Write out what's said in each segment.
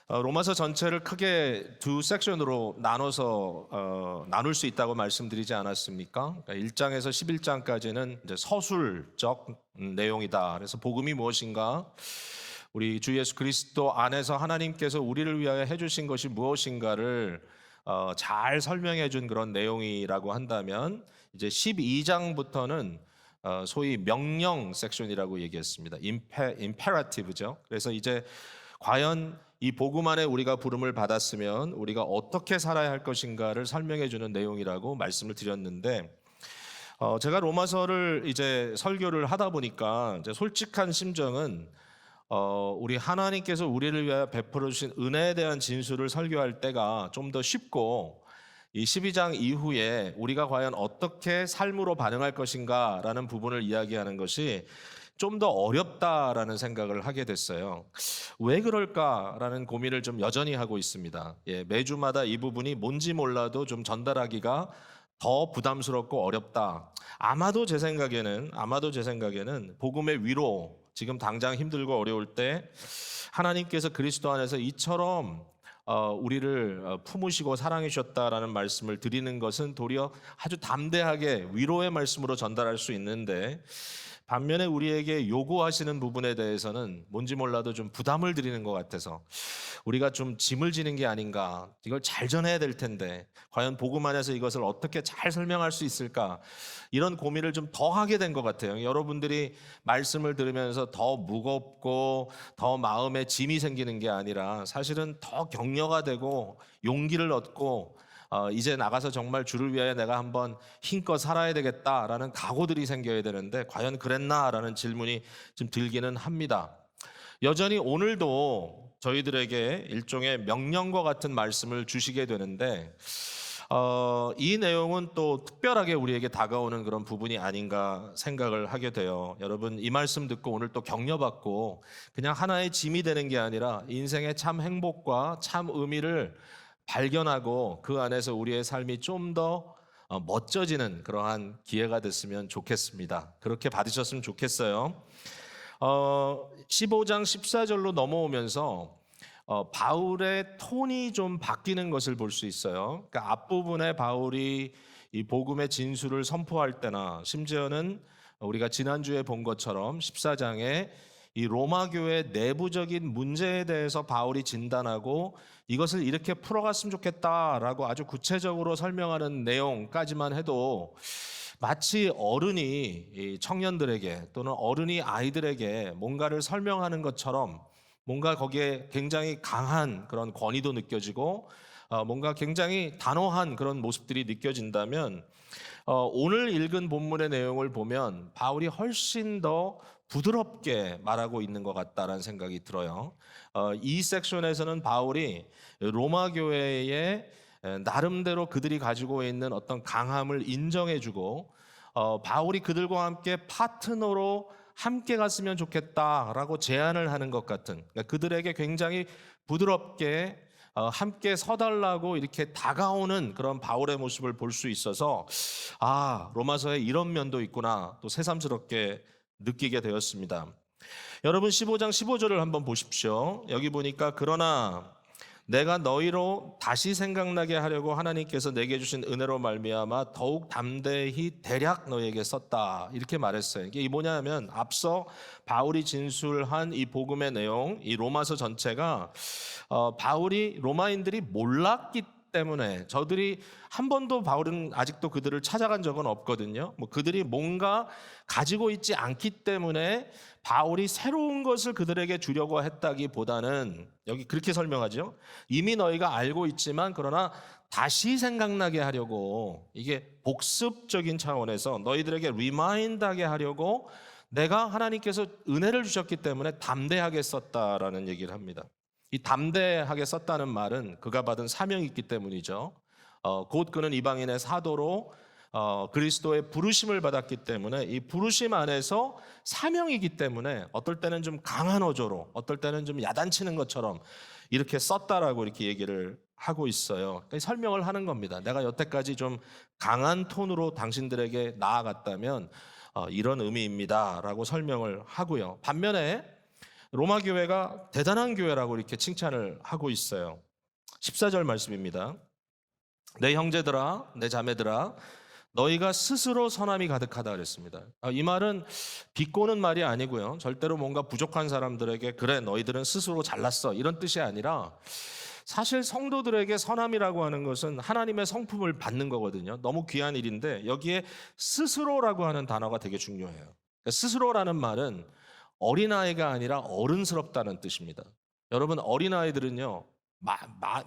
로마서 전체를 크게 두 섹션으로 나눠서 나눌 수 있다고 말씀드리지 않았습니까? 그러니까 1장에서 11장까지는 이제 서술적 내용이다. 그래서 복음이 무엇인가? 우리 주 예수 그리스도 안에서 하나님께서 우리를 위하여 해주신 것이 무엇인가를 잘 설명해 준 그런 내용이라고 한다면, 이제 12장부터는 소위 명령 섹션이라고 얘기했습니다. 임페라티브죠. 그래서 이제 과연 이 복음 안에 우리가 부름을 받았으면 우리가 어떻게 살아야 할 것인가를 설명해 주는 내용이라고 말씀을 드렸는데, 제가 로마서를 이제 설교를 하다 보니까 이제 솔직한 심정은 우리 하나님께서 우리를 위하여 베풀어 주신 은혜에 대한 진술을 설교할 때가 좀 더 쉽고, 이 12장 이후에 우리가 과연 어떻게 삶으로 반응할 것인가라는 부분을 이야기하는 것이 좀 더 어렵다라는 생각을 하게 됐어요. 왜 그럴까라는 고민을 좀 여전히 하고 있습니다. 매주마다 이 부분이 뭔지 몰라도 좀 전달하기가 더 부담스럽고 어렵다. 아마도 제 생각에는 복음의 위로, 지금 당장 힘들고 어려울 때 하나님께서 그리스도 안에서 이처럼 우리를 품으시고 사랑해 주셨다라는 말씀을 드리는 것은 도리어 아주 담대하게 위로의 말씀으로 전달할 수 있는데, 반면에 우리에게 요구하시는 부분에 대해서는 뭔지 몰라도 좀 부담을 드리는 것 같아서 우리가 좀 짐을 지는 게 아닌가, 이걸 잘 전해야 될 텐데 과연 복음 안에서 이것을 어떻게 잘 설명할 수 있을까, 이런 고민을 좀 더 하게 된 것 같아요. 여러분들이 말씀을 들으면서 더 무겁고 더 마음에 짐이 생기는 게 아니라 사실은 더 격려가 되고 용기를 얻고 이제 나가서 정말 주를 위하여 내가 한번 힘껏 살아야 되겠다라는 각오들이 생겨야 되는데, 과연 그랬나라는 질문이 좀 들기는 합니다. 여전히 오늘도 저희들에게 일종의 명령과 같은 말씀을 주시게 되는데, 이 내용은 또 특별하게 우리에게 다가오는 그런 부분이 아닌가 생각을 하게 돼요. 여러분, 이 말씀 듣고 오늘 또 격려받고 그냥 하나의 짐이 되는 게 아니라 인생의 참 행복과 참 의미를 발견하고 그 안에서 우리의 삶이 좀 더 멋져지는 그러한 기회가 됐으면 좋겠습니다. 그렇게 받으셨으면 좋겠어요. 15장 14절로 넘어오면서 바울의 톤이 좀 바뀌는 것을 볼 수 있어요. 그러니까 앞부분에 바울이 이 복음의 진술을 선포할 때나, 심지어는 우리가 지난주에 본 것처럼 14장에 이 로마 교회 내부적인 문제에 대해서 바울이 진단하고 이것을 이렇게 풀어갔으면 좋겠다라고 아주 구체적으로 설명하는 내용까지만 해도 마치 어른이 이 청년들에게 또는 어른이 아이들에게 뭔가를 설명하는 것처럼, 뭔가 거기에 굉장히 강한 그런 권위도 느껴지고 뭔가 굉장히 단호한 그런 모습들이 느껴진다면, 오늘 읽은 본문의 내용을 보면 바울이 훨씬 더 부드럽게 말하고 있는 것 같다라는 생각이 들어요. 이 섹션에서는 바울이 로마 교회의 나름대로 그들이 가지고 있는 어떤 강함을 인정해주고, 바울이 그들과 함께 파트너로 함께 갔으면 좋겠다라고 제안을 하는 것 같은, 그러니까 그들에게 굉장히 부드럽게 함께 서달라고 이렇게 다가오는 그런 바울의 모습을 볼 수 있어서, 로마서에 이런 면도 있구나 또 새삼스럽게 느끼게 되었습니다. 여러분, 15장 15절을 한번 보십시오. 여기 보니까 그러나 내가 너희로 다시 생각나게 하려고 하나님께서 내게 주신 은혜로 말미암아 더욱 담대히 대략 너희에게 썼다, 이렇게 말했어요. 이게 뭐냐면, 앞서 바울이 진술한 이 복음의 내용, 이 로마서 전체가 바울이 로마인들이 몰랐기 때문에, 저들이 한 번도 바울은 아직도 그들을 찾아간 적은 없거든요. 그들이 뭔가 가지고 있지 않기 때문에 바울이 새로운 것을 그들에게 주려고 했다기보다는, 여기 그렇게 설명하죠. 이미 너희가 알고 있지만 그러나 다시 생각나게 하려고, 이게 복습적인 차원에서 너희들에게 리마인드하게 하려고 내가 하나님께서 은혜를 주셨기 때문에 담대하게 썼다라는 얘기를 합니다. 이 담대하게 썼다는 말은 그가 받은 사명이 있기 때문이죠. 곧 그는 이방인의 사도로 그리스도의 부르심을 받았기 때문에, 이 부르심 안에서 사명이기 때문에 어떨 때는 좀 강한 어조로, 어떨 때는 좀 야단치는 것처럼 이렇게 썼다라고 이렇게 얘기를 하고 있어요. 그러니까 설명을 하는 겁니다. 내가 여태까지 좀 강한 톤으로 당신들에게 나아갔다면 이런 의미입니다라고 설명을 하고요. 반면에 로마 교회가 대단한 교회라고 이렇게 칭찬을 하고 있어요. 14절 말씀입니다. 내 형제들아, 내 자매들아, 너희가 스스로 선함이 가득하다 그랬습니다. 이 말은 비꼬는 말이 아니고요. 절대로 뭔가 부족한 사람들에게 그래 너희들은 스스로 잘났어 이런 뜻이 아니라 사실 성도들에게 선함이라고 하는 것은 하나님의 성품을 받는 거거든요. 너무 귀한 일인데 여기에 스스로라고 하는 단어가 되게 중요해요. 그러니까 스스로라는 말은 어린아이가 아니라 어른스럽다는 뜻입니다. 여러분 어린아이들은요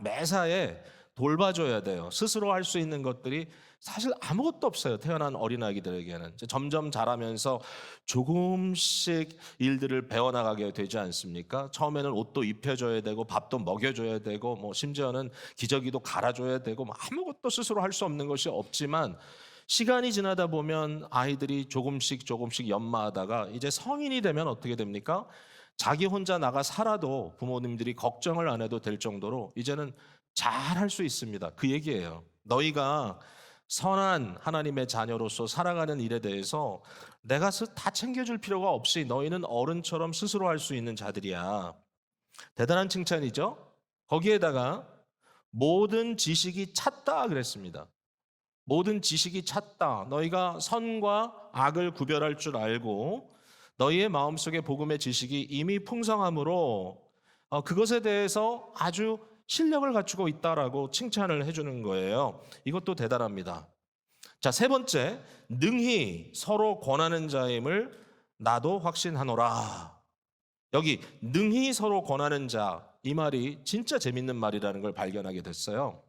매사에 돌봐줘야 돼요. 스스로 할 수 있는 것들이 사실 아무것도 없어요. 태어난 어린아이들에게는 점점 자라면서 조금씩 일들을 배워나가게 되지 않습니까? 처음에는 옷도 입혀줘야 되고 밥도 먹여줘야 되고 뭐 심지어는 기저귀도 갈아줘야 되고 뭐 아무것도 스스로 할 수 없는 것이 없지만 시간이 지나다 보면 아이들이 조금씩 연마하다가 이제 성인이 되면 어떻게 됩니까? 자기 혼자 나가 살아도 부모님들이 걱정을 안 해도 될 정도로 이제는 잘 할 수 있습니다. 그 얘기예요. 너희가 선한 하나님의 자녀로서 살아가는 일에 대해서 내가 다 챙겨줄 필요가 없이 너희는 어른처럼 스스로 할 수 있는 자들이야. 대단한 칭찬이죠. 거기에다가 모든 지식이 찼다 그랬습니다. 모든 지식이 찼다. 너희가 선과 악을 구별할 줄 알고 너희의 마음속에 복음의 지식이 이미 풍성함으로 그것에 대해서 아주 실력을 갖추고 있다라고 칭찬을 해주는 거예요. 이것도 대단합니다. 자, 세 번째, 능히 서로 권하는 자임을 나도 확신하노라. 여기 능히 서로 권하는 자, 이 말이 진짜 재밌는 말이라는 걸 발견하게 됐어요.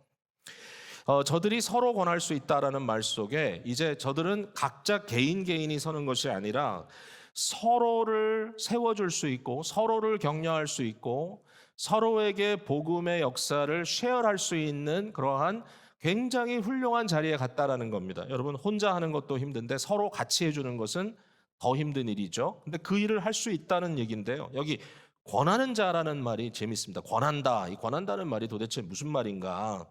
저들이 서로 권할 수 있다라는 말 속에 이제 저들은 각자 개인이 서는 것이 아니라 서로를 세워줄 수 있고 서로를 격려할 수 있고 서로에게 복음의 역사를 쉐어할 수 있는 그러한 굉장히 훌륭한 자리에 갔다라는 겁니다. 여러분 혼자 하는 것도 힘든데 서로 같이 해주는 것은 더 힘든 일이죠. 근데 그 일을 할 수 있다는 얘기인데요. 여기 권하는 자라는 말이 재밌습니다. 권한다. 이 권한다는 말이 도대체 무슨 말인가?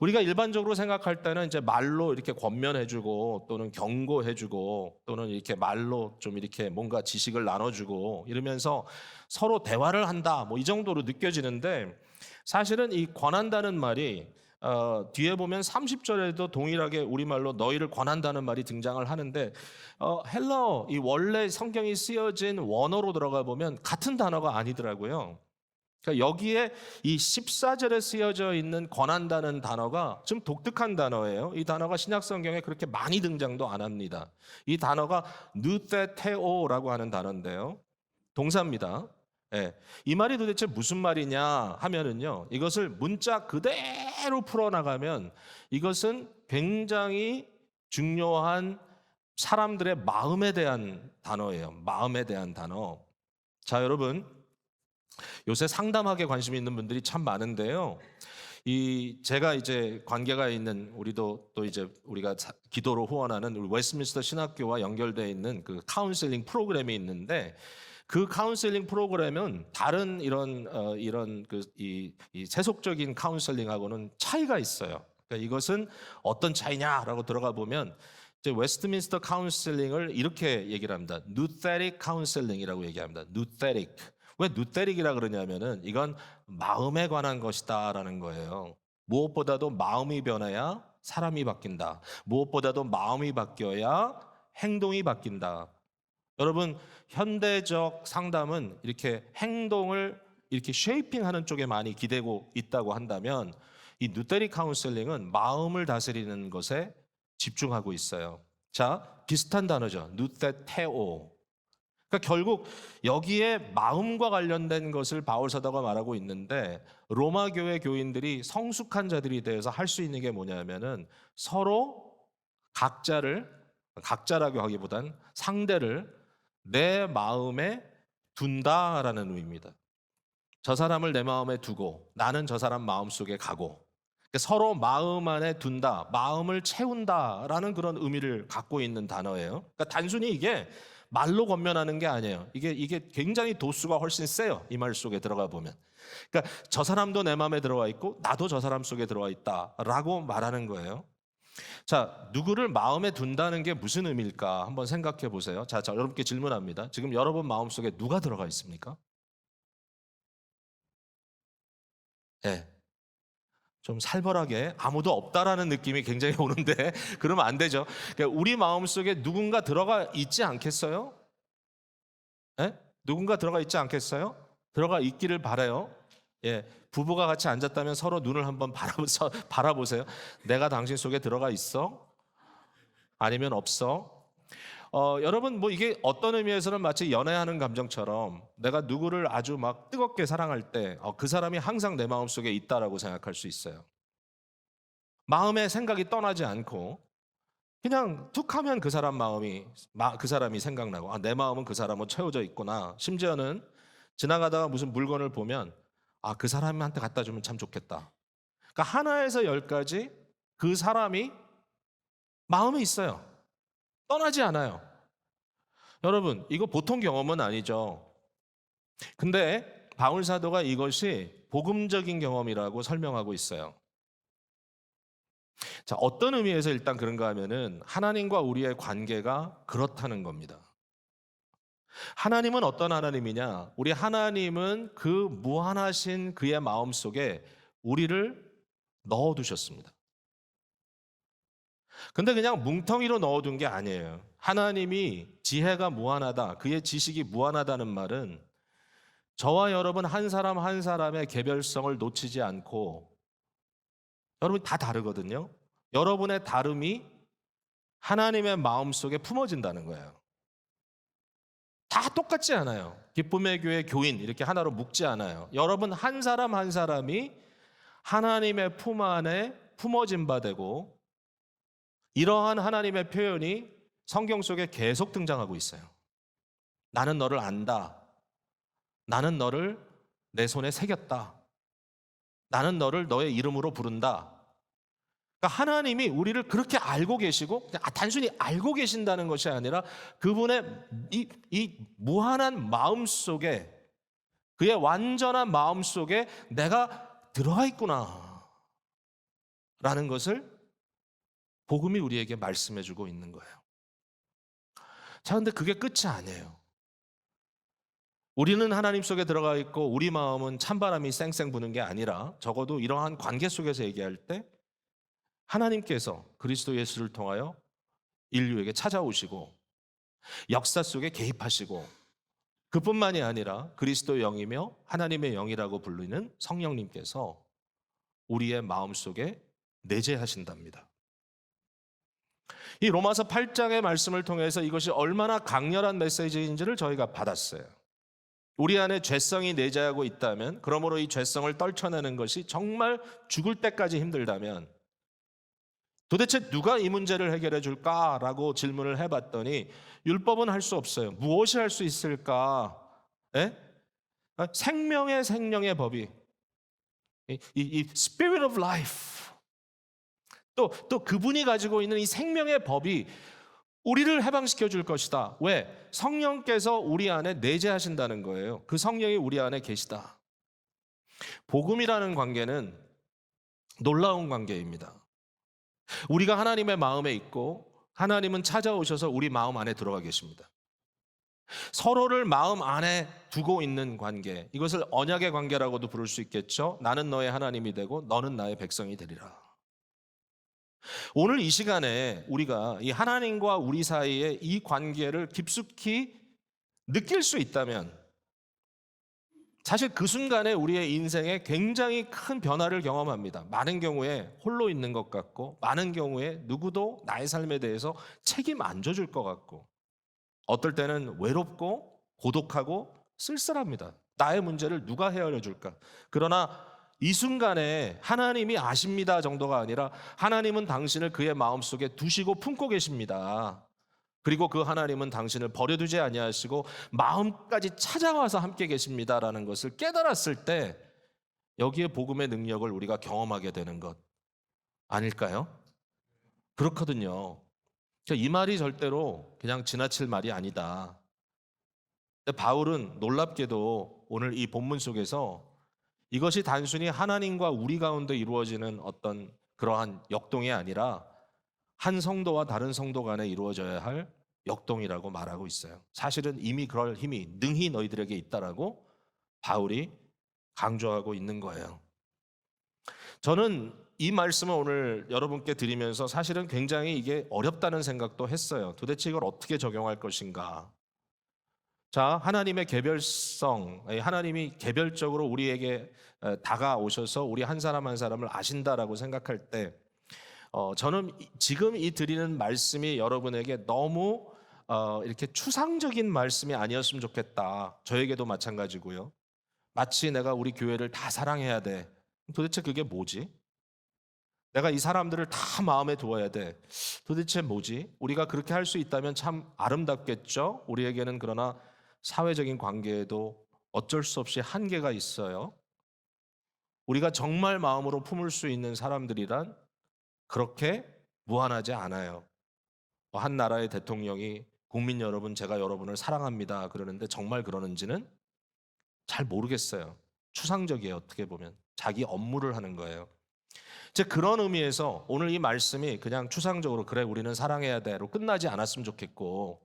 우리가 일반적으로 생각할 때는 이제 말로 이렇게 권면해주고 또는 경고해주고 또는 이렇게 말로 좀 이렇게 뭔가 지식을 나눠주고 이러면서 서로 대화를 한다 뭐 이 정도로 느껴지는데 사실은 이 권한다는 말이 뒤에 보면 30절에도 동일하게 우리말로 너희를 권한다는 말이 등장을 하는데 헬라어 이 원래 성경이 쓰여진 원어로 들어가 보면 같은 단어가 아니더라고요. 그러니까 여기에 이 14절에 쓰여져 있는 권한다는 단어가 좀 독특한 단어예요. 이 단어가 신약 성경에 그렇게 많이 등장도 안 합니다. 이 단어가 누테테오라고 하는 단어인데요. 동사입니다. 예. 이 말이 도대체 무슨 말이냐 하면은요. 이것을 문자 그대로 풀어나가면 이것은 굉장히 중요한 사람들의 마음에 대한 단어예요. 마음에 대한 단어. 자, 여러분. 요새 상담학에 관심 있는 분들이 참 많은데요. 제가 이제 관계가 있는 우리도 또 이제 우리가 기도로 후원하는 우리 웨스트민스터 신학교와 연결되어 있는 그 카운셀링 프로그램이 있는데 그 카운셀링 프로그램은 다른 이런 이 세속적인 카운셀링하고는 차이가 있어요. 그러니까 이것은 어떤 차이냐라고 들어가 보면 이제 웨스트민스터 카운셀링을 이렇게 얘기를 합니다. 누테릭 카운셀링이라고 얘기합니다. 누테릭. 왜 누테릭이라 그러냐면은 이건 마음에 관한 것이다라는 거예요. 무엇보다도 마음이 변해야 사람이 바뀐다. 무엇보다도 마음이 바뀌어야 행동이 바뀐다. 여러분 현대적 상담은 이렇게 행동을 이렇게 쉐이핑하는 쪽에 많이 기대고 있다고 한다면 이 누테릭 카운셀링은 마음을 다스리는 것에 집중하고 있어요. 자, 비슷한 단어죠. 누테테오. 그러니까 결국 여기에 마음과 관련된 것을 바울 사도가 말하고 있는데 로마 교회 교인들이 성숙한 자들이 되어서 할 수 있는 게 뭐냐면은 서로 각자라고 하기보단 상대를 내 마음에 둔다라는 의미입니다. 저 사람을 내 마음에 두고 나는 저 사람 마음속에 가고 서로 마음 안에 둔다, 마음을 채운다라는 그런 의미를 갖고 있는 단어예요. 그러니까 단순히 이게 말로 권면하는 게 아니에요. 이게 굉장히 도수가 훨씬 세요. 이 말 속에 들어가 보면. 그러니까 저 사람도 내 마음에 들어와 있고 나도 저 사람 속에 들어와 있다라고 말하는 거예요. 자, 누구를 마음에 둔다는 게 무슨 의미일까? 한번 생각해 보세요. 자, 여러분께 질문합니다. 지금 여러분 마음속에 누가 들어가 있습니까? 예. 좀 살벌하게 아무도 없다라는 느낌이 굉장히 오는데 그러면 안 되죠. 그러니까 우리 마음속에 누군가 들어가 있지 않겠어요? 예? 누군가 들어가 있지 않겠어요? 들어가 있기를 바라요. 예. 부부가 같이 앉았다면 서로 눈을 한번 바라보세요. 내가 당신 속에 들어가 있어? 아니면 없어? 여러분 뭐 이게 어떤 의미에서는 마치 연애하는 감정처럼 내가 누구를 아주 막 뜨겁게 사랑할 때 그 사람이 항상 내 마음속에 있다라고 생각할 수 있어요. 마음의 생각이 떠나지 않고 그냥 툭 하면 그 사람 마음이 그 사람이 생각나고 내 마음은 그 사람은 채워져 있구나. 심지어는 지나가다가 무슨 물건을 보면 그 사람한테 갖다 주면 참 좋겠다. 그러니까 하나에서 열까지 그 사람이 마음에 있어요. 떠나지 않아요. 여러분, 이거 보통 경험은 아니죠. 근데 바울 사도가 이것이 복음적인 경험이라고 설명하고 있어요. 자, 어떤 의미에서 일단 그런가 하면은 하나님과 우리의 관계가 그렇다는 겁니다. 하나님은 어떤 하나님이냐? 우리 하나님은 그 무한하신 그의 마음 속에 우리를 넣어두셨습니다. 근데 그냥 뭉텅이로 넣어둔 게 아니에요. 하나님이 지혜가 무한하다, 그의 지식이 무한하다는 말은 저와 여러분 한 사람 한 사람의 개별성을 놓치지 않고 여러분 다 다르거든요. 여러분의 다름이 하나님의 마음속에 품어진다는 거예요. 다 똑같지 않아요. 기쁨의 교회 교인 이렇게 하나로 묶지 않아요. 여러분 한 사람 한 사람이 하나님의 품 안에 품어진 바 되고 이러한 하나님의 표현이 성경 속에 계속 등장하고 있어요. 나는 너를 안다. 나는 너를 내 손에 새겼다. 나는 너를 너의 이름으로 부른다. 그러니까 하나님이 우리를 그렇게 알고 계시고 단순히 알고 계신다는 것이 아니라 그분의 이 무한한 마음 속에 그의 완전한 마음 속에 내가 들어가 있구나 라는 것을 복음이 우리에게 말씀해 주고 있는 거예요. 자, 근데 그게 끝이 아니에요. 우리는 하나님 속에 들어가 있고 우리 마음은 찬바람이 쌩쌩 부는 게 아니라 적어도 이러한 관계 속에서 얘기할 때 하나님께서 그리스도 예수를 통하여 인류에게 찾아오시고 역사 속에 개입하시고 그뿐만이 아니라 그리스도 영이며 하나님의 영이라고 불리는 성령님께서 우리의 마음속에 내재하신답니다. 이 로마서 8장의 말씀을 통해서 이것이 얼마나 강렬한 메시지인지를 저희가 받았어요. 우리 안에 죄성이 내재하고 있다면, 그러므로 이 죄성을 떨쳐내는 것이 정말 죽을 때까지 힘들다면 도대체 누가 이 문제를 해결해 줄까라고 질문을 해봤더니 율법은 할 수 없어요. 무엇이 할 수 있을까? 예? 생명의 법이 이 Spirit of Life 또 그분이 가지고 있는 이 생명의 법이 우리를 해방시켜 줄 것이다. 왜? 성령께서 우리 안에 내재하신다는 거예요. 그 성령이 우리 안에 계시다. 복음이라는 관계는 놀라운 관계입니다. 우리가 하나님의 마음에 있고 하나님은 찾아오셔서 우리 마음 안에 들어가 계십니다. 서로를 마음 안에 두고 있는 관계, 이것을 언약의 관계라고도 부를 수 있겠죠. 나는 너의 하나님이 되고 너는 나의 백성이 되리라. 오늘 이 시간에 우리가 이 하나님과 우리 사이의 이 관계를 깊숙이 느낄 수 있다면 사실 그 순간에 우리의 인생에 굉장히 큰 변화를 경험합니다. 많은 경우에 홀로 있는 것 같고 많은 경우에 누구도 나의 삶에 대해서 책임 안 져줄 것 같고 어떨 때는 외롭고 고독하고 쓸쓸합니다. 나의 문제를 누가 헤아려 줄까? 그러나 이 순간에 하나님이 아십니다 정도가 아니라 하나님은 당신을 그의 마음속에 두시고 품고 계십니다. 그리고 그 하나님은 당신을 버려두지 아니하시고 마음까지 찾아와서 함께 계십니다라는 것을 깨달았을 때 여기에 복음의 능력을 우리가 경험하게 되는 것 아닐까요? 그렇거든요. 이 말이 절대로 그냥 지나칠 말이 아니다. 근데 바울은 놀랍게도 오늘 이 본문 속에서 이것이 단순히 하나님과 우리 가운데 이루어지는 어떤 그러한 역동이 아니라 한 성도와 다른 성도 간에 이루어져야 할 역동이라고 말하고 있어요. 사실은 이미 그럴 힘이 능히 너희들에게 있다라고 바울이 강조하고 있는 거예요. 저는 이 말씀을 오늘 여러분께 드리면서 사실은 굉장히 이게 어렵다는 생각도 했어요. 도대체 이걸 어떻게 적용할 것인가? 자, 하나님의 개별성, 하나님이 개별적으로 우리에게 다가오셔서 우리 한 사람 한 사람을 아신다라고 생각할 때, 저는 지금 이 드리는 말씀이 여러분에게 너무 이렇게 추상적인 말씀이 아니었으면 좋겠다. 저에게도 마찬가지고요. 마치 내가 우리 교회를 다 사랑해야 돼. 도대체 그게 뭐지? 내가 이 사람들을 다 마음에 두어야 돼. 도대체 뭐지? 우리가 그렇게 할 수 있다면 참 아름답겠죠? 우리에게는 그러나 사회적인 관계에도 어쩔 수 없이 한계가 있어요. 우리가 정말 마음으로 품을 수 있는 사람들이란 그렇게 무한하지 않아요. 한 나라의 대통령이 국민 여러분, 제가 여러분을 사랑합니다. 그러는데 정말 그러는지는 잘 모르겠어요. 추상적이에요, 어떻게 보면. 자기 업무를 하는 거예요. 즉 그런 의미에서 오늘 이 말씀이 그냥 추상적으로 그래 우리는 사랑해야 돼로 끝나지 않았으면 좋겠고,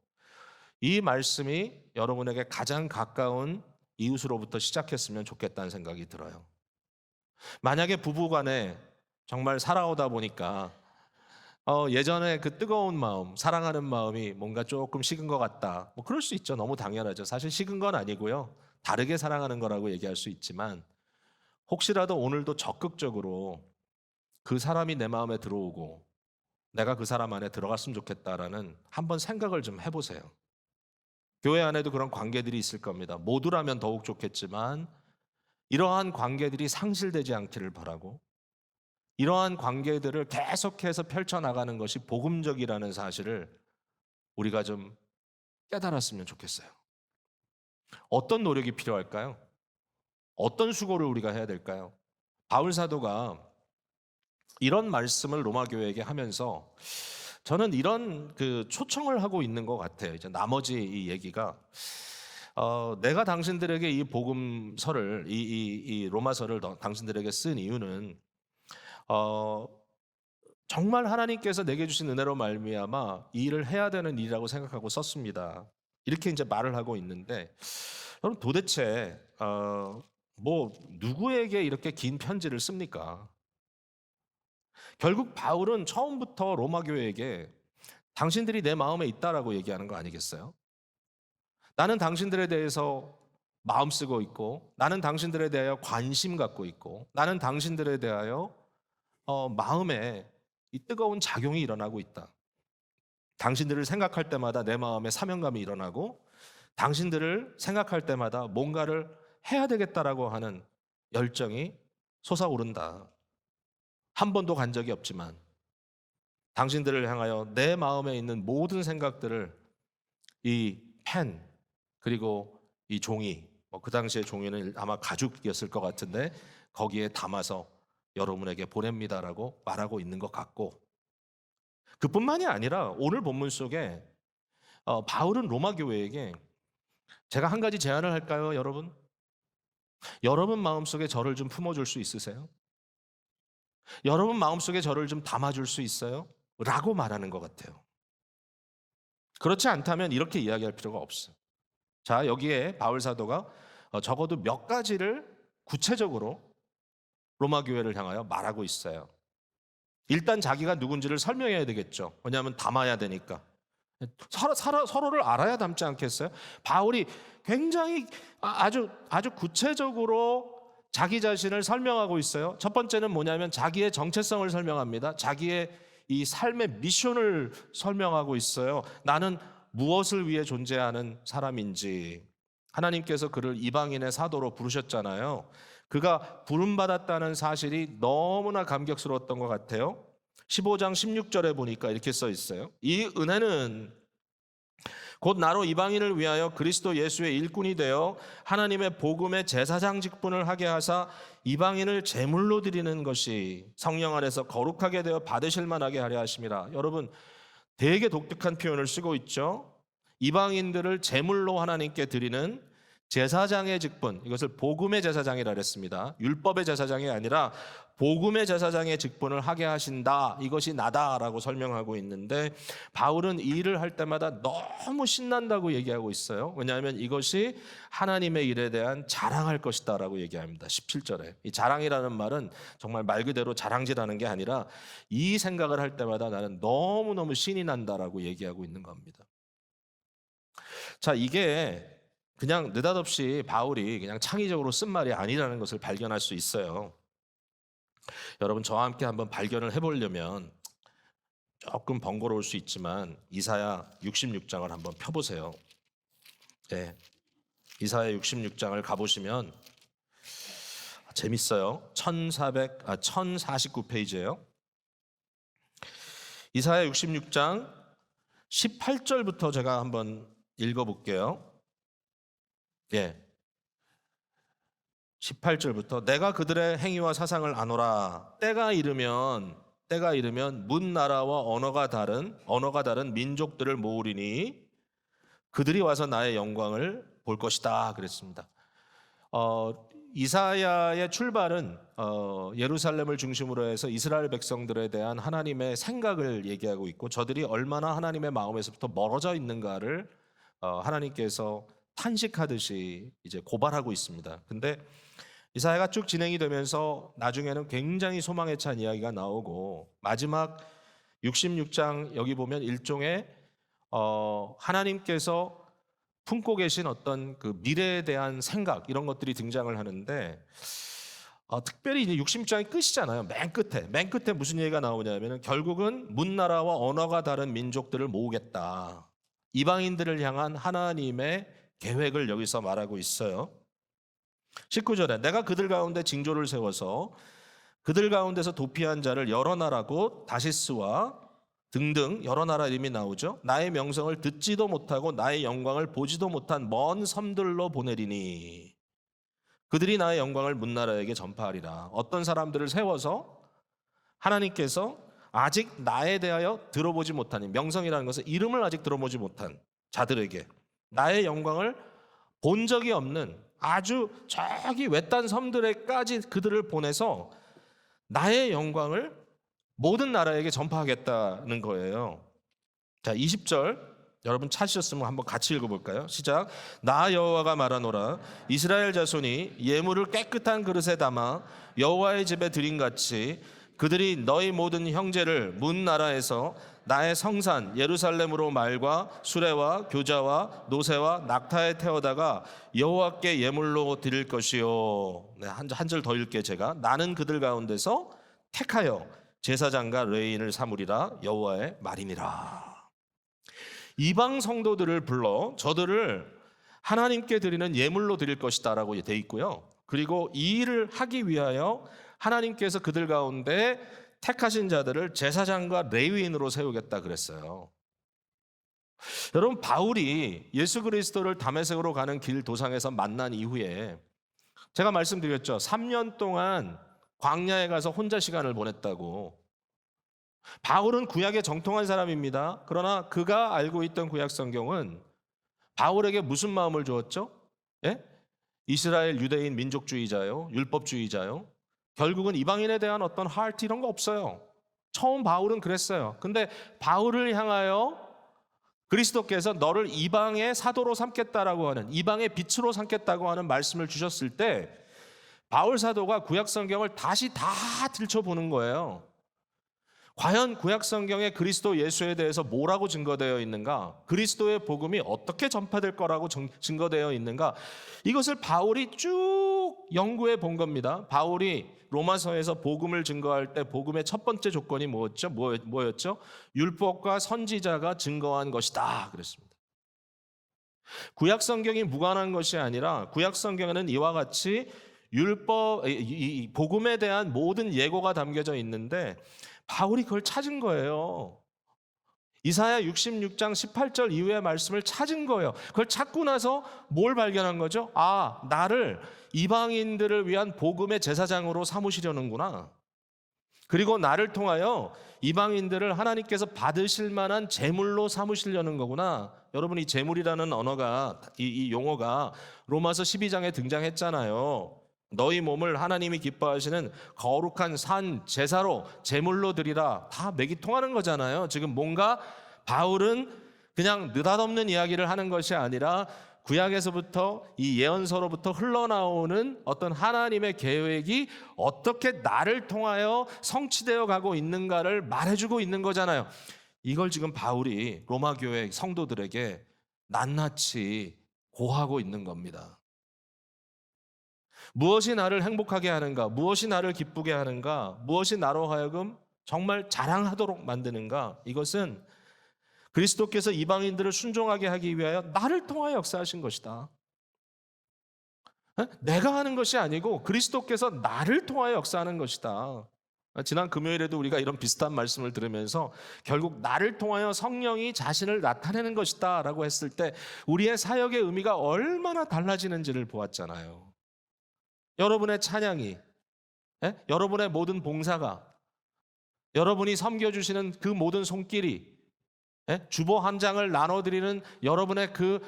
이 말씀이 여러분에게 가장 가까운 이웃으로부터 시작했으면 좋겠다는 생각이 들어요. 만약에 부부간에 정말 살아오다 보니까 예전에 그 뜨거운 마음, 사랑하는 마음이 뭔가 조금 식은 것 같다. 뭐 그럴 수 있죠. 너무 당연하죠. 사실 식은 건 아니고요. 다르게 사랑하는 거라고 얘기할 수 있지만, 혹시라도 오늘도 적극적으로 그 사람이 내 마음에 들어오고 내가 그 사람 안에 들어갔으면 좋겠다라는 한번 생각을 좀 해보세요. 교회 안에도 그런 관계들이 있을 겁니다. 모두라면 더욱 좋겠지만 이러한 관계들이 상실되지 않기를 바라고, 이러한 관계들을 계속해서 펼쳐나가는 것이 복음적이라는 사실을 우리가 좀 깨달았으면 좋겠어요. 어떤 노력이 필요할까요? 어떤 수고를 우리가 해야 될까요? 바울 사도가 이런 말씀을 로마 교회에게 하면서 저는 이런 그 초청을 하고 있는 것 같아요. 이제 나머지 이 얘기가 내가 당신들에게 이 복음서를 이 로마서를 당신들에게 쓴 이유는 정말 하나님께서 내게 주신 은혜로 말미암아 이 일을 해야 되는 일이라고 생각하고 썼습니다. 이렇게 이제 말을 하고 있는데, 여러분 도대체 뭐 누구에게 이렇게 긴 편지를 씁니까? 결국 바울은 처음부터 로마 교회에게 당신들이 내 마음에 있다라고 얘기하는 거 아니겠어요? 나는 당신들에 대해서 마음 쓰고 있고, 나는 당신들에 대하여 관심 갖고 있고, 나는 당신들에 대하여 마음에 이 뜨거운 작용이 일어나고 있다. 당신들을 생각할 때마다 내 마음에 사명감이 일어나고, 당신들을 생각할 때마다 뭔가를 해야 되겠다라고 하는 열정이 솟아오른다. 한 번도 간 적이 없지만 당신들을 향하여 내 마음에 있는 모든 생각들을 이 펜, 그리고 이 종이, 그 당시에 종이는 아마 가죽이었을 것 같은데 거기에 담아서 여러분에게 보냅니다라고 말하고 있는 것 같고, 그뿐만이 아니라 오늘 본문 속에 바울은 로마 교회에게 제가 한 가지 제안을 할까요, 여러분? 여러분 마음속에 저를 좀 품어줄 수 있으세요? 여러분 마음속에 저를 좀 담아줄 수 있어요? 라고 말하는 것 같아요. 그렇지 않다면 이렇게 이야기할 필요가 없어요. 자, 여기에 바울 사도가 적어도 몇 가지를 구체적으로 로마 교회를 향하여 말하고 있어요. 일단 자기가 누군지를 설명해야 되겠죠. 왜냐하면 담아야 되니까. 서로를 알아야 담지 않겠어요? 바울이 굉장히 아주 구체적으로 자기 자신을 설명하고 있어요. 첫 번째는 뭐냐면 자기의 정체성을 설명합니다. 자기의 이 삶의 미션을 설명하고 있어요. 나는 무엇을 위해 존재하는 사람인지. 하나님께서 그를 이방인의 사도로 부르셨잖아요. 그가 부름받았다는 사실이 너무나 감격스러웠던 것 같아요. 15장 16절에 보니까 이렇게 써 있어요. 이 은혜는 곧 나로 이방인을 위하여 그리스도 예수의 일꾼이 되어 하나님의 복음의 제사장 직분을 하게 하사 이방인을 제물로 드리는 것이 성령 안에서 거룩하게 되어 받으실 만하게 하려 하심이라. 여러분 되게 독특한 표현을 쓰고 있죠. 이방인들을 제물로 하나님께 드리는 제사장의 직분, 이것을 복음의 제사장이라 그랬습니다. 율법의 제사장이 아니라 복음의 제사장의 직분을 하게 하신다. 이것이 나다라고 설명하고 있는데 바울은 이 일을 할 때마다 너무 신난다고 얘기하고 있어요. 왜냐하면 이것이 하나님의 일에 대한 자랑할 것이다라고 얘기합니다. 17절에. 이 자랑이라는 말은 정말 말 그대로 자랑질하는 게 아니라 이 생각을 할 때마다 나는 너무너무 신이 난다라고 얘기하고 있는 겁니다. 자, 이게 그냥 느닷없이 바울이 그냥 창의적으로 쓴 말이 아니라는 것을 발견할 수 있어요. 여러분 저와 함께 한번 발견을 해보려면 조금 번거로울 수 있지만 이사야 66장을 한번 펴보세요. 네, 이사야 66장을 가보시면 재밌어요. 1049페이지예요. 이사야 66장 18절부터 제가 한번 읽어볼게요. 예. 18절부터 내가 그들의 행위와 사상을 아노라. 때가 이르면 문 나라와 언어가 다른 민족들을 모으리니 그들이 와서 나의 영광을 볼 것이다 그랬습니다. 이사야의 출발은 예루살렘을 중심으로 해서 이스라엘 백성들에 대한 하나님의 생각을 얘기하고 있고 저들이 얼마나 하나님의 마음에서부터 멀어져 있는가를 하나님께서 탄식하듯이 이제 고발하고 있습니다. 근데 이사야가 쭉 진행이 되면서 나중에는 굉장히 소망에 찬 이야기가 나오고 마지막 66장 여기 보면 일종의 하나님께서 품고 계신 어떤 그 미래에 대한 생각 이런 것들이 등장을 하는데 특별히 이제 66장이 끝이잖아요. 맨 끝에 무슨 얘기가 나오냐면 결국은 문나라와 언어가 다른 민족들을 모으겠다. 이방인들을 향한 하나님의 계획을 여기서 말하고 있어요. 19절에 내가 그들 가운데 징조를 세워서 그들 가운데서 도피한 자를 여러 나라고 다시스와 등등 여러 나라 이름이 나오죠. 나의 명성을 듣지도 못하고 나의 영광을 보지도 못한 먼 섬들로 보내리니 그들이 나의 영광을 문나라에게 전파하리라. 어떤 사람들을 세워서 하나님께서 아직 나에 대하여 들어보지 못한 명성이라는 것은 이름을 아직 들어보지 못한 자들에게 나의 영광을 본 적이 없는 아주 저기 외딴 섬들에까지 그들을 보내서 나의 영광을 모든 나라에게 전파하겠다는 거예요. 자, 20절 여러분 찾으셨으면 한번 같이 읽어볼까요? 시작. 나 여호와가 말하노라. 이스라엘 자손이 예물을 깨끗한 그릇에 담아 여호와의 집에 드림같이 그들이 너희 모든 형제를 문 나라에서 나의 성산 예루살렘으로 말과 수레와 교자와 노새와 낙타에 태워다가 여호와께 예물로 드릴 것이요. 네, 한 절 더 읽게 제가. 나는 그들 가운데서 택하여 제사장과 레위인을 삼으리라 여호와의 말이니라. 이방 성도들을 불러 저들을 하나님께 드리는 예물로 드릴 것이다라고 돼 있고요. 그리고 이 일을 하기 위하여 하나님께서 그들 가운데 택하신 자들을 제사장과 레위인으로 세우겠다 그랬어요. 여러분 바울이 예수 그리스도를 다메섹으로 가는 길 도상에서 만난 이후에 제가 말씀드렸죠. 3년 동안 광야에 가서 혼자 시간을 보냈다고. 바울은 구약에 정통한 사람입니다. 그러나 그가 알고 있던 구약 성경은 바울에게 무슨 마음을 주었죠? 예? 이스라엘 유대인 민족주의자요, 율법주의자요. 결국은 이방인에 대한 어떤 하트 이런 거 없어요. 처음 바울은 그랬어요. 근데 바울을 향하여 그리스도께서 너를 이방의 사도로 삼겠다라고 하는, 이방의 빛으로 삼겠다고 하는 말씀을 주셨을 때 바울 사도가 구약 성경을 다시 다 들춰보는 거예요. 과연 구약 성경에 그리스도 예수에 대해서 뭐라고 증거되어 있는가? 그리스도의 복음이 어떻게 전파될 거라고 증거되어 있는가? 이것을 바울이 쭉 연구해 본 겁니다. 바울이 로마서에서 복음을 증거할 때 복음의 첫 번째 조건이 뭐였죠? 율법과 선지자가 증거한 것이다 그랬습니다. 구약 성경이 무관한 것이 아니라 구약 성경에는 이와 같이 이 복음에 대한 모든 예고가 담겨져 있는데 바울이 그걸 찾은 거예요. 이사야 66장 18절 이후의 말씀을 찾은 거예요. 그걸 찾고 나서 뭘 발견한 거죠? 나를 이방인들을 위한 복음의 제사장으로 삼으시려는구나. 그리고 나를 통하여 이방인들을 하나님께서 받으실 만한 제물로 삼으시려는 거구나. 여러분, 이 제물이라는 언어가, 이 용어가 로마서 12장에 등장했잖아요. 너희 몸을 하나님이 기뻐하시는 거룩한 산 제사로 제물로 드리라. 다 맥이 통하는 거잖아요. 지금 뭔가 바울은 그냥 느닷없는 이야기를 하는 것이 아니라 구약에서부터 이 예언서로부터 흘러나오는 어떤 하나님의 계획이 어떻게 나를 통하여 성취되어 가고 있는가를 말해주고 있는 거잖아요. 이걸 지금 바울이 로마 교회 성도들에게 낱낱이 고하고 있는 겁니다. 무엇이 나를 행복하게 하는가? 무엇이 나를 기쁘게 하는가? 무엇이 나로 하여금 정말 자랑하도록 만드는가? 이것은 그리스도께서 이방인들을 순종하게 하기 위하여 나를 통하여 역사하신 것이다. 내가 하는 것이 아니고 그리스도께서 나를 통하여 역사하는 것이다. 지난 금요일에도 우리가 이런 비슷한 말씀을 들으면서 결국 나를 통하여 성령이 자신을 나타내는 것이다 라고 했을 때 우리의 사역의 의미가 얼마나 달라지는지를 보았잖아요. 여러분의 찬양이, 여러분의 모든 봉사가, 여러분이 섬겨주시는 그 모든 손길이, 주보 한 장을 나눠드리는 여러분의 그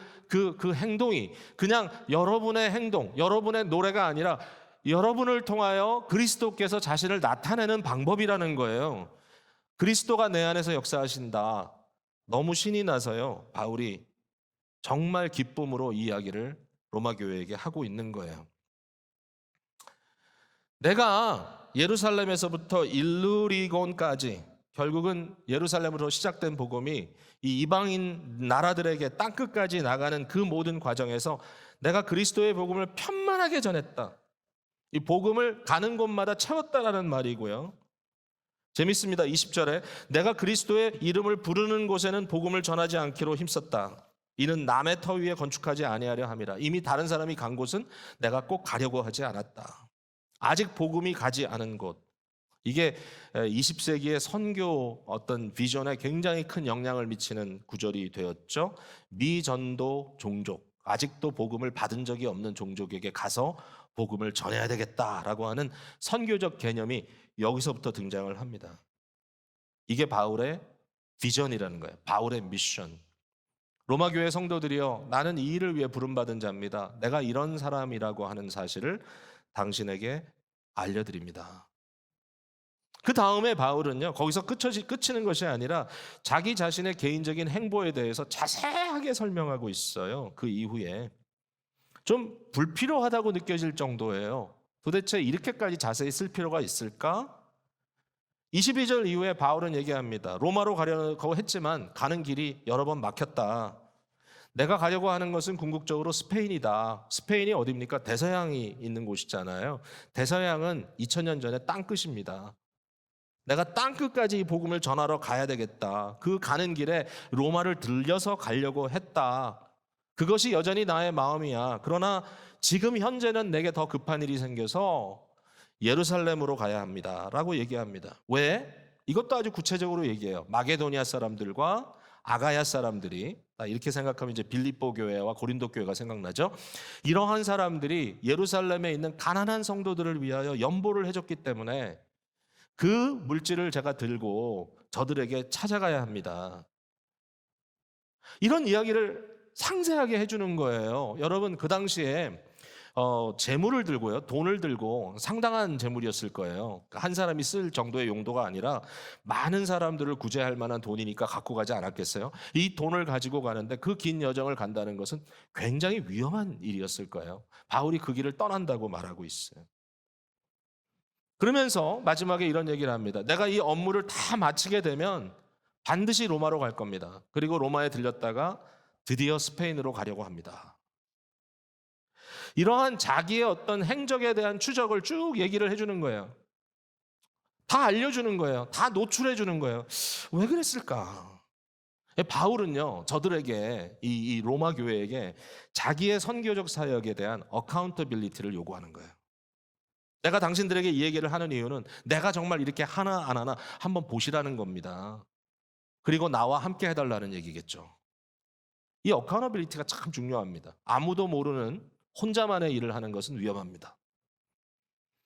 행동이 그냥 여러분의 행동, 여러분의 노래가 아니라 여러분을 통하여 그리스도께서 자신을 나타내는 방법이라는 거예요. 그리스도가 내 안에서 역사하신다. 너무 신이 나서요. 바울이 정말 기쁨으로 이 이야기를 로마 교회에게 하고 있는 거예요. 내가 예루살렘에서부터 일루리곤까지 결국은 예루살렘으로 시작된 복음이 이 이방인 나라들에게 땅끝까지 나가는 그 모든 과정에서 내가 그리스도의 복음을 편만하게 전했다. 이 복음을 가는 곳마다 채웠다라는 말이고요. 재밌습니다. 20절에 내가 그리스도의 이름을 부르는 곳에는 복음을 전하지 않기로 힘썼다. 이는 남의 터 위에 건축하지 아니하려 함이라. 이미 다른 사람이 간 곳은 내가 꼭 가려고 하지 않았다. 아직 복음이 가지 않은 곳. 이게 20세기의 선교 어떤 비전에 굉장히 큰 영향을 미치는 구절이 되었죠. 미전도 종족, 아직도 복음을 받은 적이 없는 종족에게 가서 복음을 전해야 되겠다라고 하는 선교적 개념이 여기서부터 등장을 합니다. 이게 바울의 비전이라는 거예요. 바울의 미션. 로마 교회 성도들이여, 나는 이 일을 위해 부름받은 자입니다. 내가 이런 사람이라고 하는 사실을 당신에게 알려드립니다. 그 다음에 바울은요, 거기서 끝이는 것이 아니라 자기 자신의 개인적인 행보에 대해서 자세하게 설명하고 있어요. 그 이후에 좀 불필요하다고 느껴질 정도예요. 도대체 이렇게까지 자세히 쓸 필요가 있을까? 22절 이후에 바울은 얘기합니다. 로마로 가려고 했지만 가는 길이 여러 번 막혔다. 내가 가려고 하는 것은 궁극적으로 스페인이다. 스페인이 어디입니까? 대서양이 있는 곳이잖아요. 대서양은 2000년 전에 땅끝입니다. 내가 땅끝까지 이 복음을 전하러 가야 되겠다. 그 가는 길에 로마를 들려서 가려고 했다. 그것이 여전히 나의 마음이야. 그러나 지금 현재는 내게 더 급한 일이 생겨서 예루살렘으로 가야 합니다. 라고 얘기합니다. 왜? 이것도 아주 구체적으로 얘기해요. 마게도니아 사람들과 아가야 사람들이, 이렇게 생각하면 이제 빌립보 교회와 고린도 교회가 생각나죠. 이러한 사람들이 예루살렘에 있는 가난한 성도들을 위하여 연보를 해줬기 때문에 그 물질을 제가 들고 저들에게 찾아가야 합니다. 이런 이야기를 상세하게 해주는 거예요. 여러분, 그 당시에 재물을 들고요, 돈을 들고 상당한 재물이었을 거예요. 한 사람이 쓸 정도의 용도가 아니라 많은 사람들을 구제할 만한 돈이니까 갖고 가지 않았겠어요? 이 돈을 가지고 가는데 그 긴 여정을 간다는 것은 굉장히 위험한 일이었을 거예요. 바울이 그 길을 떠난다고 말하고 있어요. 그러면서 마지막에 이런 얘기를 합니다. 내가 이 업무를 다 마치게 되면 반드시 로마로 갈 겁니다. 그리고 로마에 들렸다가 드디어 스페인으로 가려고 합니다. 이러한 자기의 어떤 행적에 대한 추적을 쭉 얘기를 해주는 거예요. 다 알려주는 거예요. 다 노출해주는 거예요. 왜 그랬을까? 바울은요, 저들에게, 이 로마 교회에게 자기의 선교적 사역에 대한 어카운터빌리티를 요구하는 거예요. 내가 당신들에게 이 얘기를 하는 이유는 내가 정말 이렇게 하나 안 하나 한번 보시라는 겁니다. 그리고 나와 함께 해달라는 얘기겠죠. 이 어카운터빌리티가 참 중요합니다. 아무도 모르는 혼자만의 일을 하는 것은 위험합니다.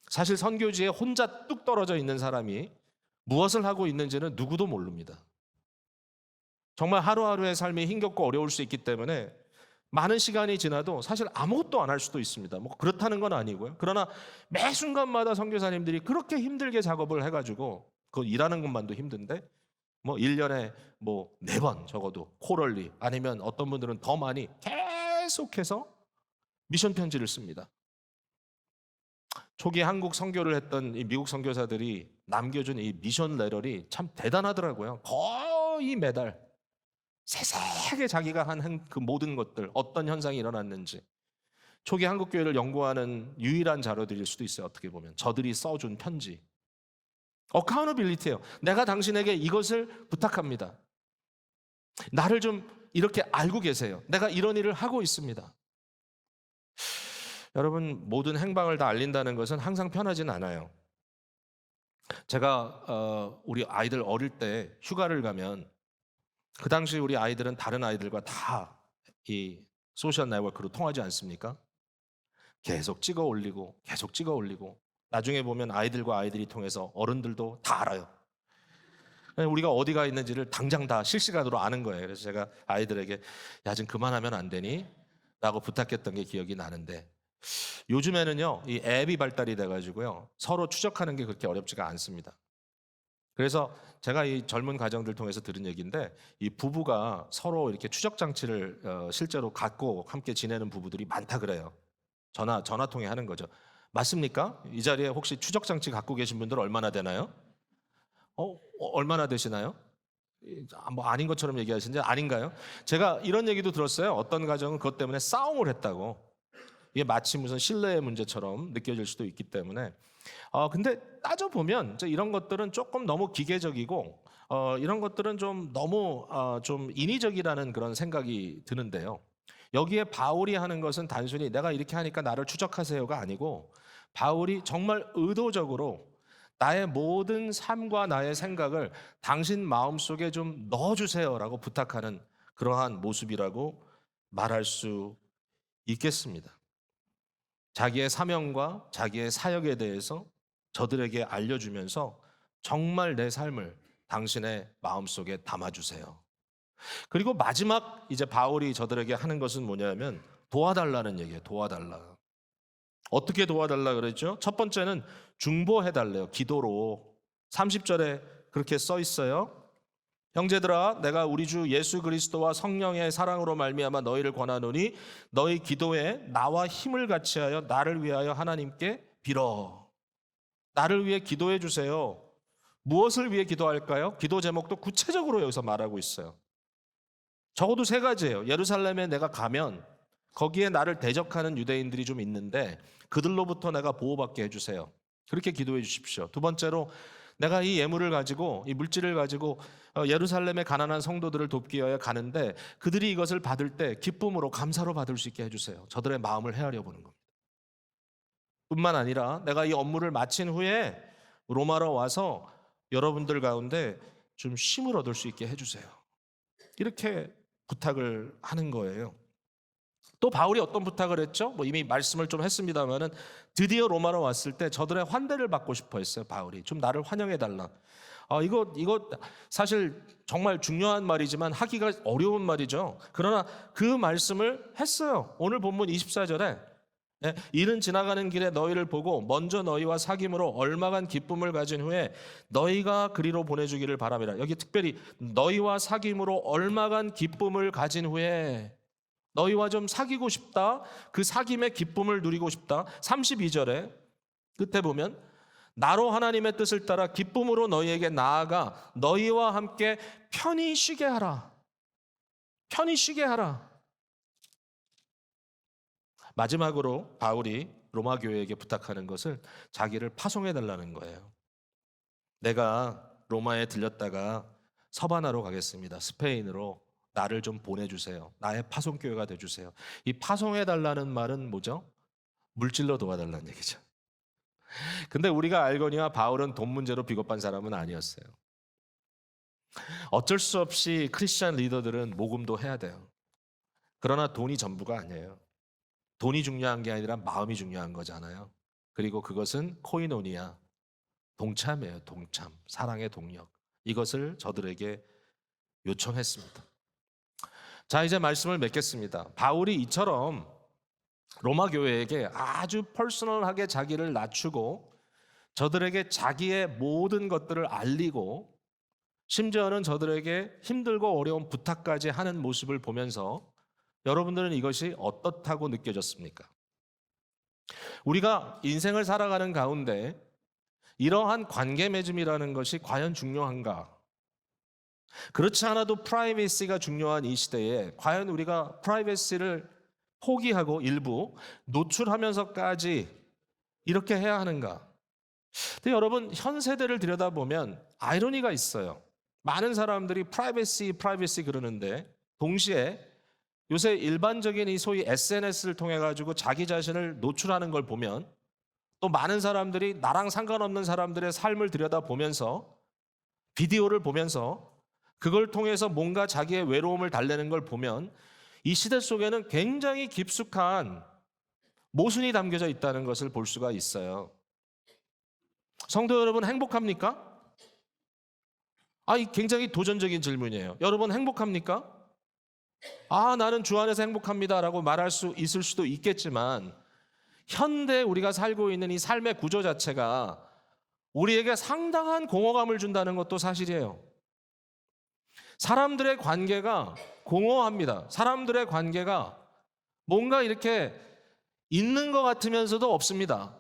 사실 선교지에 혼자 뚝 떨어져 있는 사람이 무엇을 하고 있는지는 누구도 모릅니다. 정말 하루하루의 삶이 힘겹고 어려울 수 있기 때문에 많은 시간이 지나도 사실 아무것도 안 할 수도 있습니다. 뭐 그렇다는 건 아니고요. 그러나 매 순간마다 선교사님들이 그렇게 힘들게 작업을 해가지고 그 일하는 것만도 힘든데 뭐 1년에 뭐 4번 적어도 코럴리 아니면 어떤 분들은 더 많이 계속해서 미션 편지를 씁니다. 초기 한국 선교를 했던 이 미국 선교사들이 남겨준 이 미션 레터리 참 대단하더라고요. 거의 매달 세세하게 자기가 한 그 모든 것들 어떤 현상이 일어났는지 초기 한국 교회를 연구하는 유일한 자료들일 수도 있어요. 어떻게 보면 저들이 써준 편지. 어카운터빌리티예요. 내가 당신에게 이것을 부탁합니다. 나를 좀 이렇게 알고 계세요. 내가 이런 일을 하고 있습니다. 여러분 모든 행방을 다 알린다는 것은 항상 편하지는 않아요. 제가 우리 아이들 어릴 때 휴가를 가면 그 당시 우리 아이들은 다른 아이들과 다 이 소셜 네트워크로 통하지 않습니까? 계속 찍어 올리고 계속 찍어 올리고 나중에 보면 아이들과 아이들이 통해서 어른들도 다 알아요. 우리가 어디가 있는지를 당장 다 실시간으로 아는 거예요. 그래서 제가 아이들에게 야 좀 그만하면 안 되니? 라고 부탁했던 게 기억이 나는데 요즘에는요 이 앱이 발달이 돼가지고요 서로 추적하는 게 그렇게 어렵지가 않습니다. 그래서 제가 이 젊은 가정들 통해서 들은 얘기인데 이 부부가 서로 이렇게 추적 장치를 실제로 갖고 함께 지내는 부부들이 많다 그래요. 전화 통해 하는 거죠. 맞습니까? 이 자리에 혹시 추적 장치 갖고 계신 분들 얼마나 되나요? 얼마나 되시나요? 뭐 아닌 것처럼 얘기하시는데 아닌가요? 제가 이런 얘기도 들었어요. 어떤 가정은 그것 때문에 싸움을 했다고. 이게 마치 무슨 신뢰의 문제처럼 느껴질 수도 있기 때문에 근데 따져보면 이런 것들은 조금 너무 기계적이고 이런 것들은 좀 너무 좀 인위적이라는 그런 생각이 드는데요. 여기에 바울이 하는 것은 단순히 내가 이렇게 하니까 나를 추적하세요가 아니고 바울이 정말 의도적으로 나의 모든 삶과 나의 생각을 당신 마음속에 좀 넣어주세요라고 부탁하는 그러한 모습이라고 말할 수 있겠습니다. 자기의 사명과 자기의 사역에 대해서 저들에게 알려주면서 정말 내 삶을 당신의 마음속에 담아주세요. 그리고 마지막 이제 바울이 저들에게 하는 것은 뭐냐면 도와달라는 얘기예요. 도와달라. 어떻게 도와달라 그랬죠? 첫 번째는 중보해달래요. 기도로. 30절에 그렇게 써 있어요. 형제들아 내가 우리 주 예수 그리스도와 성령의 사랑으로 말미암아 너희를 권하노니 너희 기도에 나와 힘을 같이하여 나를 위하여 하나님께 빌어. 나를 위해 기도해 주세요. 무엇을 위해 기도할까요? 기도 제목도 구체적으로 여기서 말하고 있어요. 적어도 3가지예요. 예루살렘에 내가 가면 거기에 나를 대적하는 유대인들이 좀 있는데 그들로부터 내가 보호받게 해주세요. 그렇게 기도해 주십시오. 두 번째로 내가 이 예물을 가지고 이 물질을 가지고 예루살렘의 가난한 성도들을 돕기 위하여 가는데 그들이 이것을 받을 때 기쁨으로 감사로 받을 수 있게 해주세요. 저들의 마음을 헤아려 보는 겁니다. 뿐만 아니라 내가 이 업무를 마친 후에 로마로 와서 여러분들 가운데 좀 쉼을 얻을 수 있게 해주세요. 이렇게 부탁을 하는 거예요. 또 바울이 어떤 부탁을 했죠? 뭐 이미 말씀을 좀 했습니다만은 드디어 로마로 왔을 때 저들의 환대를 받고 싶어 했어요. 바울이 좀 나를 환영해 달라. 이거 사실 정말 중요한 말이지만 하기가 어려운 말이죠. 그러나 그 말씀을 했어요. 오늘 본문 24절에 이는 지나가는 길에 너희를 보고 먼저 너희와 사귐으로 얼마간 기쁨을 가진 후에 너희가 그리로 보내주기를 바람이라. 여기 특별히 너희와 사귐으로 얼마간 기쁨을 가진 후에 너희와 좀 사귀고 싶다. 그 사귐의 기쁨을 누리고 싶다. 32절에 끝에 보면 나로 하나님의 뜻을 따라 기쁨으로 너희에게 나아가 너희와 함께 편히 쉬게 하라. 편히 쉬게 하라. 마지막으로 바울이 로마 교회에게 부탁하는 것을 자기를 파송해 달라는 거예요. 내가 로마에 들렸다가 서바나로 가겠습니다. 스페인으로 나를 좀 보내주세요. 나의 파송교회가 돼주세요. 이 파송해달라는 말은 뭐죠? 물질로 도와달라는 얘기죠. 근데 우리가 알거니와 바울은 돈 문제로 비겁한 사람은 아니었어요. 어쩔 수 없이 크리스찬 리더들은 모금도 해야 돼요. 그러나 돈이 전부가 아니에요. 돈이 중요한 게 아니라 마음이 중요한 거잖아요. 그리고 그것은 코이노니아, 동참이에요. 동참. 사랑의 동력. 이것을 저들에게 요청했습니다. 자, 이제 말씀을 맺겠습니다. 바울이 이처럼 로마 교회에게 아주 퍼스널하게 자기를 낮추고 저들에게 자기의 모든 것들을 알리고 심지어는 저들에게 힘들고 어려운 부탁까지 하는 모습을 보면서 여러분들은 이것이 어떻다고 느껴졌습니까? 우리가 인생을 살아가는 가운데 이러한 관계 맺음이라는 것이 과연 중요한가? 그렇지 않아도 프라이버시가 중요한 이 시대에 과연 우리가 프라이버시를 포기하고 일부 노출하면서까지 이렇게 해야 하는가? 근데 여러분, 현 세대를 들여다보면 아이러니가 있어요. 많은 사람들이 프라이버시 그러는데 동시에 요새 일반적인 이 소위 SNS를 통해 가지고 자기 자신을 노출하는 걸 보면 또 많은 사람들이 나랑 상관없는 사람들의 삶을 들여다보면서 비디오를 보면서 그걸 통해서 뭔가 자기의 외로움을 달래는 걸 보면 이 시대 속에는 굉장히 깊숙한 모순이 담겨져 있다는 것을 볼 수가 있어요. 성도 여러분, 행복합니까? 이 굉장히 도전적인 질문이에요. 여러분 행복합니까? 나는 주 안에서 행복합니다라고 말할 수 있을 수도 있겠지만 현대 우리가 살고 있는 이 삶의 구조 자체가 우리에게 상당한 공허감을 준다는 것도 사실이에요. 사람들의 관계가 공허합니다. 사람들의 관계가 뭔가 이렇게 있는 것 같으면서도 없습니다.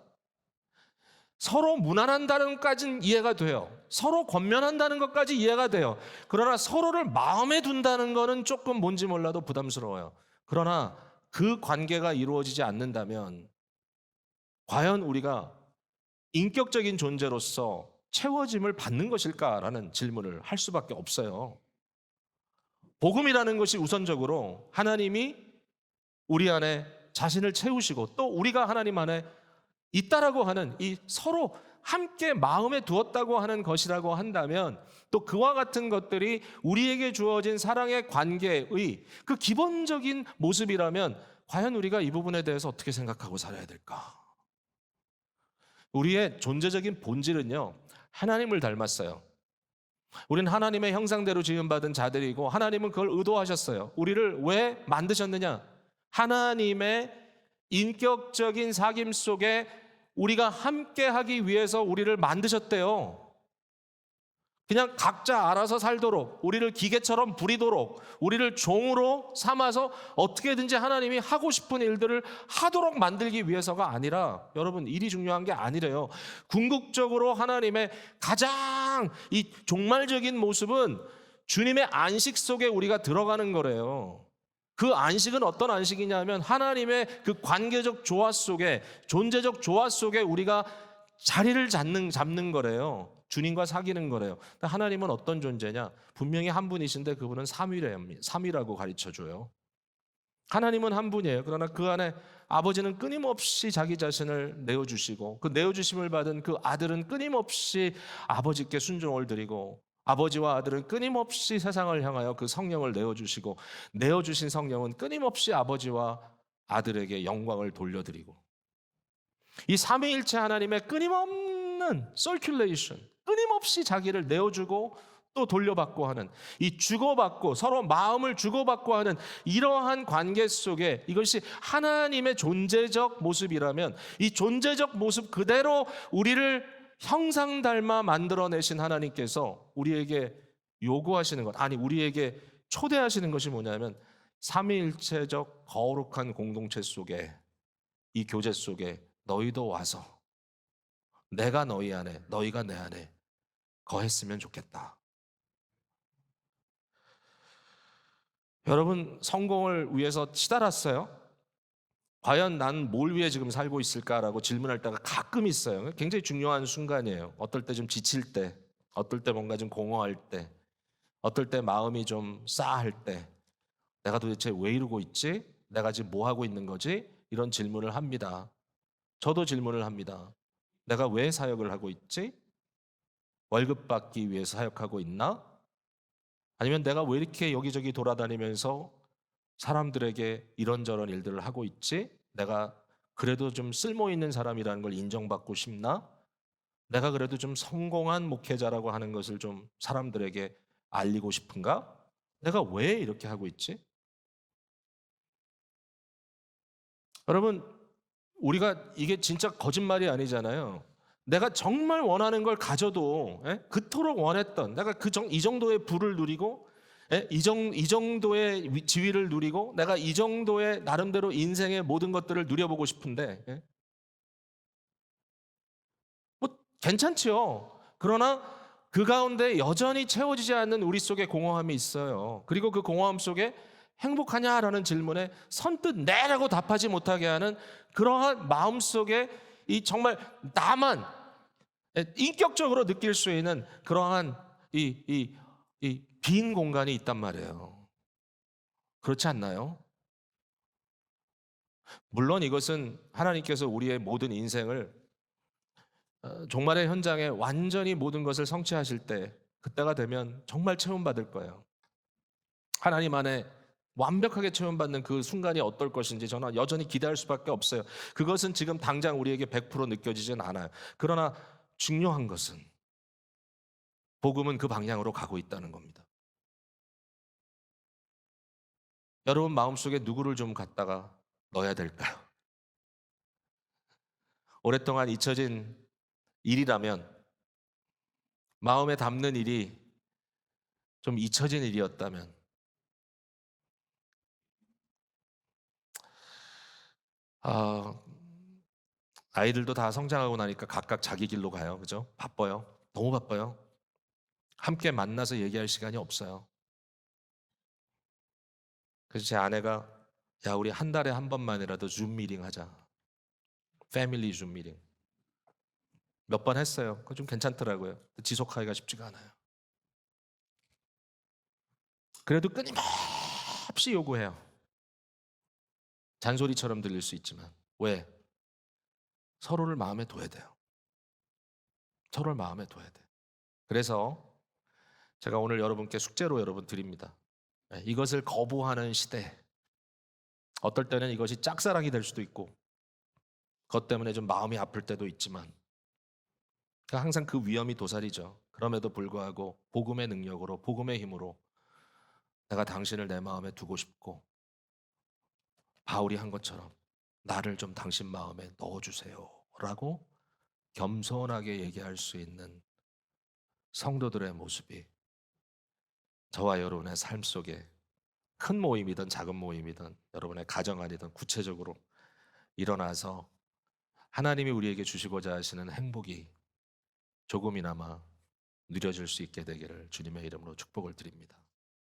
서로 무난한다는 것까지는 이해가 돼요. 서로 권면한다는 것까지 이해가 돼요. 그러나 서로를 마음에 둔다는 것은 조금 뭔지 몰라도 부담스러워요. 그러나 그 관계가 이루어지지 않는다면 과연 우리가 인격적인 존재로서 채워짐을 받는 것일까라는 질문을 할 수밖에 없어요. 복음이라는 것이 우선적으로 하나님이 우리 안에 자신을 채우시고 또 우리가 하나님 안에 있다라고 하는 이 서로 함께 마음에 두었다고 하는 것이라고 한다면 또 그와 같은 것들이 우리에게 주어진 사랑의 관계의 그 기본적인 모습이라면 과연 우리가 이 부분에 대해서 어떻게 생각하고 살아야 될까? 우리의 존재적인 본질은요, 하나님을 닮았어요. 우리는 하나님의 형상대로 지음받은 자들이고 하나님은 그걸 의도하셨어요. 우리를 왜 만드셨느냐? 하나님의 인격적인 사귐 속에 우리가 함께 하기 위해서 우리를 만드셨대요. 그냥 각자 알아서 살도록, 우리를 기계처럼 부리도록, 우리를 종으로 삼아서 어떻게든지 하나님이 하고 싶은 일들을 하도록 만들기 위해서가 아니라, 여러분, 일이 중요한 게 아니래요. 궁극적으로 하나님의 가장 이 종말적인 모습은 주님의 안식 속에 우리가 들어가는 거래요. 그 안식은 어떤 안식이냐면 하나님의 그 관계적 조화 속에, 존재적 조화 속에 우리가 자리를 잡는 거래요. 주님과 사귀는 거래요. 하나님은 어떤 존재냐? 분명히 한 분이신데 그분은 삼위라고 가르쳐줘요. 하나님은 한 분이에요. 그러나 그 안에 아버지는 끊임없이 자기 자신을 내어주시고 그 내어주심을 받은 그 아들은 끊임없이 아버지께 순종을 드리고 아버지와 아들은 끊임없이 세상을 향하여 그 성령을 내어주시고 내어주신 성령은 끊임없이 아버지와 아들에게 영광을 돌려드리고 이 삼위일체 하나님의 끊임없는 서큘레이션, 끊임없이 자기를 내어주고 또 돌려받고 하는 이 주고받고 서로 마음을 주고받고 하는 이러한 관계 속에 이것이 하나님의 존재적 모습이라면 이 존재적 모습 그대로 우리를 형상 닮아 만들어내신 하나님께서 우리에게 요구하시는 것, 아니 우리에게 초대하시는 것이 뭐냐면 삼위일체적 거룩한 공동체 속에 이 교제 속에 너희도 와서 내가 너희 안에 너희가 내 안에 거했으면 좋겠다. 여러분, 성공을 위해서 치달았어요? 과연 난 뭘 위해 지금 살고 있을까라고 질문할 때가 가끔 있어요. 굉장히 중요한 순간이에요. 어떨 때 좀 지칠 때, 어떨 때 뭔가 좀 공허할 때, 어떨 때 마음이 좀 싸할 때 내가 도대체 왜 이러고 있지? 내가 지금 뭐 하고 있는 거지? 이런 질문을 합니다. 저도 질문을 합니다. 내가 왜 사역을 하고 있지? 월급 받기 위해서 사역하고 있나? 아니면 내가 왜 이렇게 여기저기 돌아다니면서 사람들에게 이런저런 일들을 하고 있지? 내가 그래도 좀 쓸모 있는 사람이라는 걸 인정받고 싶나? 내가 그래도 좀 성공한 목회자라고 하는 것을 좀 사람들에게 알리고 싶은가? 내가 왜 이렇게 하고 있지? 여러분, 우리가 이게 진짜 거짓말이 아니잖아요. 내가 정말 원하는 걸 가져도 그토록 원했던 내가 이 정도의 부를 누리고 이 정도의 지위를 누리고 내가 이 정도의 나름대로 인생의 모든 것들을 누려보고 싶은데 뭐 괜찮지요. 그러나 그 가운데 여전히 채워지지 않는 우리 속에 공허함이 있어요. 그리고 그 공허함 속에 행복하냐라는 질문에 선뜻 네라고 답하지 못하게 하는 그러한 마음 속에 이 정말 나만 인격적으로 느낄 수 있는 그러한 이 빈 공간이 있단 말이에요. 그렇지 않나요? 물론 이것은 하나님께서 우리의 모든 인생을 종말의 현장에 완전히 모든 것을 성취하실 때 그때가 되면 정말 체험받을 거예요. 하나님 안에 완벽하게 체험받는 그 순간이 어떨 것인지 저는 여전히 기대할 수밖에 없어요. 그것은 지금 당장 우리에게 100% 느껴지진 않아요. 그러나 중요한 것은 복음은 그 방향으로 가고 있다는 겁니다. 여러분 마음속에 누구를 좀 갖다가 넣어야 될까요? 오랫동안 잊혀진 일이라면 마음에 담는 일이 좀 잊혀진 일이었다면 아, 아이들도 다 성장하고 나니까 각각 자기 길로 가요. 그죠? 바빠요. 너무 바빠요. 함께 만나서 얘기할 시간이 없어요. 그래서 제 아내가 야, 우리 한 달에 한 번만이라도 줌 미팅 하자. 패밀리 줌 미팅. 몇 번 했어요. 그거 좀 괜찮더라고요. 지속하기가 쉽지가 않아요. 그래도 끊임없이 요구해요. 잔소리처럼 들릴 수 있지만. 왜? 서로를 마음에 둬야 돼요. 서로를 마음에 둬야 돼. 그래서 제가 오늘 여러분께 숙제로 여러분 드립니다. 이것을 거부하는 시대. 어떨 때는 이것이 짝사랑이 될 수도 있고, 그것 때문에 좀 마음이 아플 때도 있지만, 항상 그 위험이 도사리죠. 그럼에도 불구하고 복음의 능력으로, 복음의 힘으로 내가 당신을 내 마음에 두고 싶고, 바울이 한 것처럼 나를 좀 당신 마음에 넣어주세요. 라고 겸손하게 얘기할 수 있는 성도들의 모습이 저와 여러분의 삶 속에 큰 모임이든 작은 모임이든 여러분의 가정 안이든 구체적으로 일어나서 하나님이 우리에게 주시고자 하시는 행복이 조금이나마 누려질 수 있게 되기를 주님의 이름으로 축복을 드립니다.